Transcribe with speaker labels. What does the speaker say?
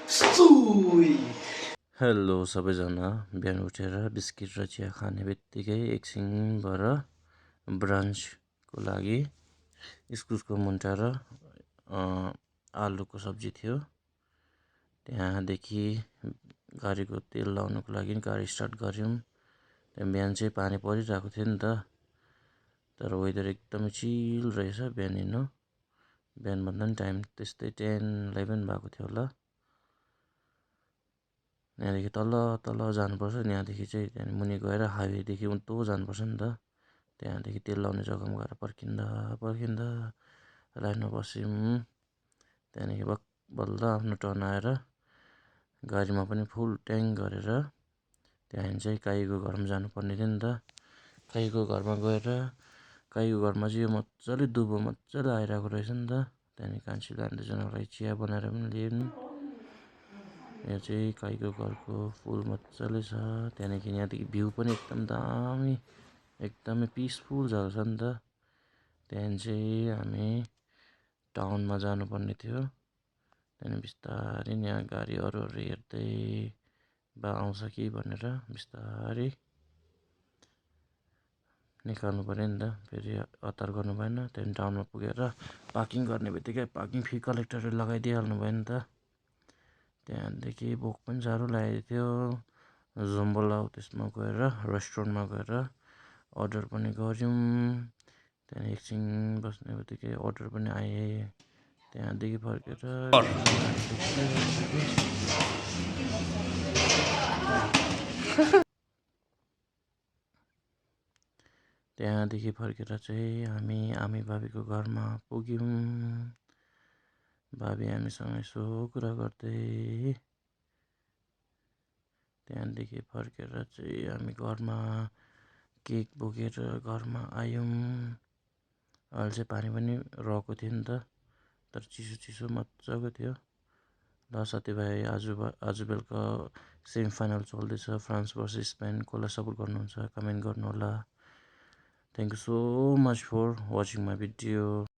Speaker 1: सुई
Speaker 2: हेलो सबैजना, बिहान उठेर बिस्किट र चिया खाने बित्तिकै एकछिन भएर ब्रन्चको लागि इस्कुसको मुन्टा र आलुको सब्जी थियो। त्यहाँदेखि गाडीको तेल लाउनुको लागि गाडी स्टार्ट गऱ्यौँ। त्यहाँ बिहान चाहिँ पानी परिरहेको थियो नि त, तर वेदर एकदमै चिल रहेछ बिहान हिँड्नु। बिहानभन्दा पनि टाइम त्यस्तै 10-11 भएको थियो होला। यहाँदेखि तल तल जानुपर्छ, यहाँदेखि चाहिँ त्यहाँदेखि मुनि गएर हाइवेदेखि उँधो जानुपर्छ नि त। त्यहाँदेखि तेल लाउने जग्गामा गएर पर्खिँदा लाइनमा बस्यौँ। त्यहाँदेखि बल्ल आफ्नो टर्न आएर गाडीमा पनि फुल ट्याङ्क गरेर त्यहाँदेखि चाहिँ काईको घरमा जानुपर्ने थियो नि त। काईको घरमा गएर काईको घरमा चाहिँ यो मजाले दुबो मजाले आइरहेको रहेछ नि त। त्यहाँदेखि कान्छीले अन्त लागि चिया बनाएर पनि लियौँ। यहाँ चाहिँ काईको घरको फुल मजाले छ। त्यहाँदेखि यहाँदेखि भ्यू पनि एकदम दामी, एकदमै पिसफुल जग्गा छ नि त। त्यहाँदेखि चाहिँ हामी टाउनमा जानुपर्ने थियो। त्यहाँदेखि बिस्तारै यहाँ गाडी अरू हेर्दै बा आउँछ कि भनेर बिस्तारै निकाल्नु पऱ्यो नि त, फेरि हतार गर्नु भएन। त्यहाँदेखि टाउनमा पुगेर पार्किङ गर्ने बित्तिकै पार्किङ फी कलेक्टरले लगाइदिइहाल्नु भयो नि त। त्यहाँदेखि भोक पनि साह्रो लागेको थियो। जोम्बोला त्यसमा गएर रेस्टुरेन्टमा गएर अर्डर पनि गऱ्यौँ। त्यहाँदेखि एकछिन बस्ने बित्तिकै अर्डर पनि आए। त्यहाँदेखि फर्केर त्यहाँदेखि फर्केर चाहिँ हामी आमी भाबीको घरमा पुग्यौँ। भाबी हामीसँग यसो कुरा गर्दै त्यहाँदेखि फर्केर चाहिँ हामी घरमा केक बोकेर घरमा आयौँ। अहिले चाहिँ पानी पनि रहेको थियो नि त, तर चिसो चिसो मजाको थियो। ल साथीभाइ, आज बेलुका सेमी फाइनल चल्दैछ, फ्रान्स भर्सेस स्पेन। कसलाई सपोर्ट गर्नुहुन्छ कमेन्ट गर्नु होला। Thank you so much for watching my video.